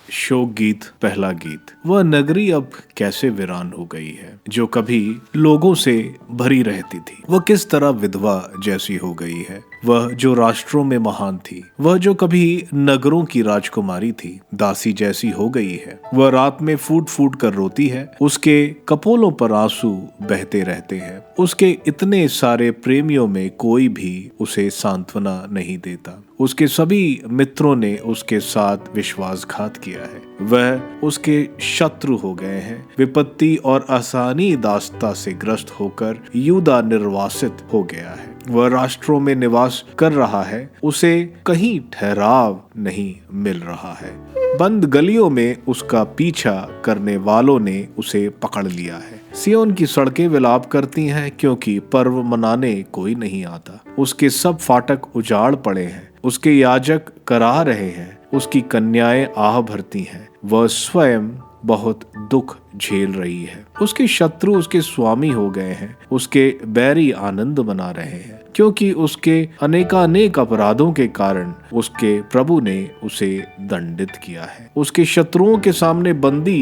शोक गीत, पहला गीत। वह नगरी अब कैसे वीरान हो गई है, जो कभी लोगों से भरी रहती थी। वह किस तरह विधवा जैसी हो गई है। वह जो राष्ट्रों में महान थी, वह जो कभी नगरों की राजकुमारी थी, दासी जैसी हो गई है। वह रात में फूट फूट कर रोती है, उसके कपोलों पर आंसू बहते रहते हैं। उसके इतने सारे प्रेमियों में कोई भी उसे सांत्वना नहीं देता। उसके सभी मित्रों ने उसके साथ विश्वासघात किया है। वह उसके शत्रु हो गए हैं। विपत्ति और आसानी दास्ता से ग्रस्त होकर यूदा निर्वासित हो गया है। वह राष्ट्रों में निवास कर रहा है, उसे कहीं ठहराव नहीं मिल रहा है। बंद गलियों में उसका पीछा करने वालों ने उसे पकड़ लिया है। सियोन की सड़कें विलाप करती हैं, क्योंकि पर्व मनाने कोई नहीं आता। उसके सब फाटक उजाड़ पड़े हैं, उसके याजक करा रहे हैं, उसकी कन्याएं आह भरती हैं। वह स्वयं बहुत दुख झेल रही है। उसके शत्रु उसके स्वामी हो गए हैं, उसके बैरी आनंद मना रहे हैं, क्योंकि उसके अनेकानेक अपराधों के कारण उसके प्रभु ने उसे दंडित किया है। उसके शत्रुओं के सामने बंदी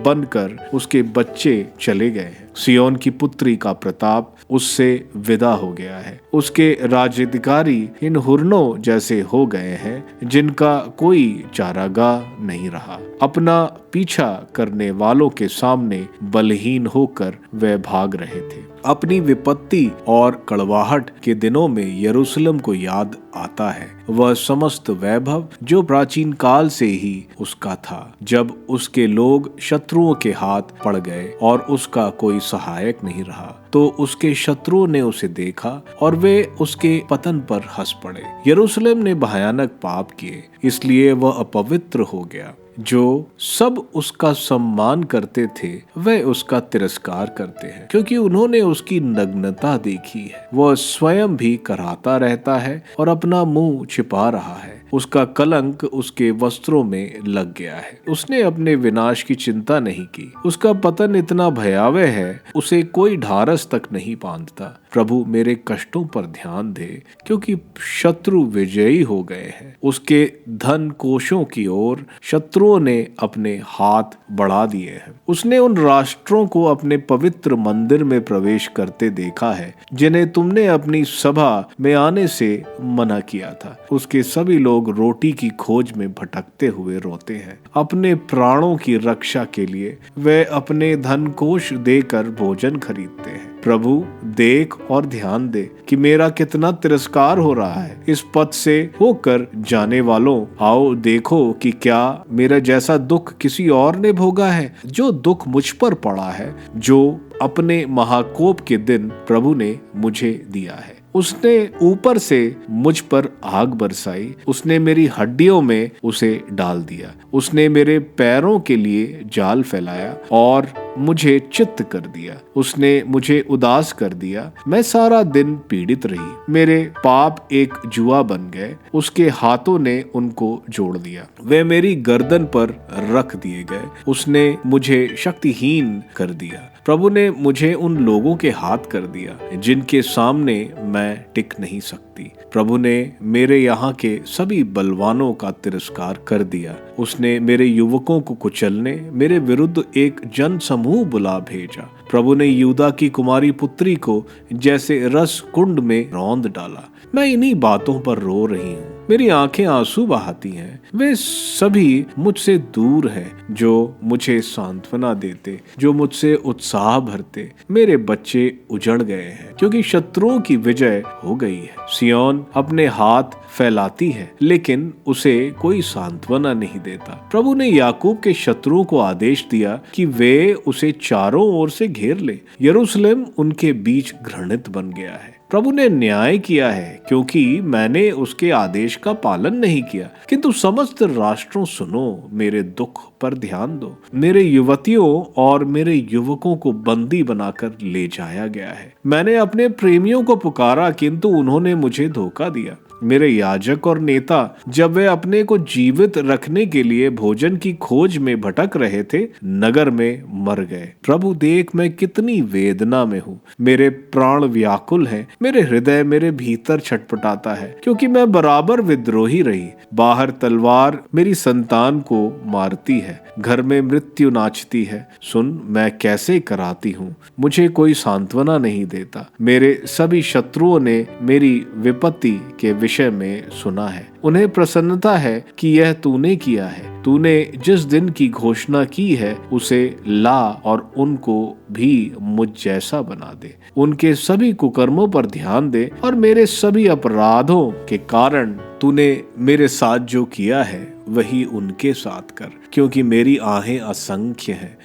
बनकर उसके बच्चे चले गए हैं। सियोन की पुत्री का प्रताप उससे विदा हो गया है। उसके राज्याधिकारी इन हुरनों जैसे हो गए हैं, जिनका कोई चारागाह नहीं रहा। अपना पीछा करने वालों के सामने बलहीन होकर वे भाग रहे थे। अपनी विपत्ति और कड़वाहट के दिनों में यरूशलेम को याद आता है, वह समस्त वैभव जो प्राचीन काल से ही उसका था, जब उसके लोग शत्रुओं के हाथ पड़ गए और उसका कोई सहायक नहीं रहा। तो उसके शत्रुओं ने उसे देखा और वे उसके पतन पर हंस पड़े। यरूशलेम ने भयानक पाप किए, इसलिए वह अपवित्र हो गया। जो सब उसका सम्मान करते थे, वे उसका तिरस्कार करते हैं, क्योंकि उन्होंने उसकी नग्नता देखी है। वह स्वयं भी कराहता रहता है और अपना मुंह छिपा रहा है। उसका कलंक उसके वस्त्रों में लग गया है। उसने अपने विनाश की चिंता नहीं की। उसका पतन इतना भयावह है, उसे कोई ढारस तक नहीं बांधता। प्रभु मेरे कष्टों पर ध्यान दे, क्योंकि शत्रु विजयी हो गए हैं। उसके धन कोशों की ओर शत्रुओं ने अपने हाथ बढ़ा दिए हैं। उसने उन राष्ट्रों को अपने पवित्र मंदिर में प्रवेश करते देखा है, जिन्हें तुमने अपनी सभा में आने से मना किया था। उसके सभी लोग रोटी की खोज में भटकते हुए रोते हैं। अपने प्राणों की रक्षा के लिए वे अपने धन कोश देकर भोजन खरीदते हैं। प्रभु देख और ध्यान दे कि मेरा कितना तिरस्कार हो रहा है। इस पथ से होकर जाने वालों, आओ देखो कि क्या मेरा जैसा दुख किसी और ने भोगा है। जो दुख मुझ पर पड़ा है, जो अपने महाकोप के दिन प्रभु ने मुझे दिया है। उसने ऊपर से मुझ पर आग बरसाई, उसने मेरी हड्डियों में उसे डाल दिया। उसने मेरे पैरों के लिए जाल फैलाया और मुझे चित्त कर दिया। उसने मुझे उदास कर दिया। मैं सारा दिन पीड़ित रही। मेरे पाप एक जुआ बन गए। उसके हाथों ने उनको जोड़ दिया। वे मेरी गर्दन पर रख दिए गए। उसने मुझे शक्तिहीन कर दिया। प्रभु ने मुझे उन लोगों के हाथ कर दिया, जिनके सामने मैं टिक नहीं सकती। प्रभु ने मेरे यहाँ के सभी बलवानों का तिरस्कार कर दिया। उसने मेरे युवकों को कुचलने मेरे विरुद्ध एक जन समूह बुला भेजा। प्रभु ने यूदा की कुमारी पुत्री को जैसे रस कुंड में रौंद डाला। मैं इन्हीं बातों पर रो रही हूँ। मेरी आंखें आंसू बहाती हैं। वे सभी मुझसे दूर हैं, जो मुझे सांत्वना देते, जो मुझसे उत्साह भरते। मेरे बच्चे उजड़ गए हैं, क्योंकि शत्रुओं की विजय हो गई है। सियोन अपने हाथ फैलाती है, लेकिन उसे कोई सांत्वना नहीं देता। प्रभु ने याकूब के शत्रुओं को आदेश दिया कि वे उसे चारों ओर से घेर ले। यरूशलेम उनके बीच घृणित बन गया है। प्रभु ने न्याय किया है, क्योंकि मैंने उसके आदेश का पालन नहीं किया। किंतु समस्त राष्ट्रों सुनो, मेरे दुख पर ध्यान दो। मेरे युवतियों और मेरे युवकों को बंदी बनाकर ले जाया गया है। मैंने अपने प्रेमियों को पुकारा, किंतु उन्होंने मुझे धोखा दिया। मेरे याजक और नेता जब वे अपने को जीवित रखने के लिए भोजन की खोज में भटक रहे थे, नगर में मर गए। प्रभु देख, मैं कितनी वेदना में हूँ, मेरे प्राण व्याकुल हैं, मेरे हृदय मेरे भीतर छटपटाता है, क्योंकि मैं बराबर विद्रोही रही। बाहर तलवार मेरी संतान को मारती है, घर में मृत्यु नाचती है। सुन, मैं कैसे कराती हूँ, मुझे कोई सांत्वना नहीं देता। मेरे सभी शत्रुओं ने मेरी विपत्ति के विषय में सुना है। उन्हें प्रसन्नता है कि यह तूने किया है। तूने जिस दिन की घोषणा की है उसे ला और उनको भी मुझ जैसा बना दे। उनके सभी कुकर्मों पर ध्यान दे और मेरे सभी अपराधों के कारण तूने मेरे साथ जो किया है वही उनके साथ कर, क्योंकि मेरी आहें असंख्य हैं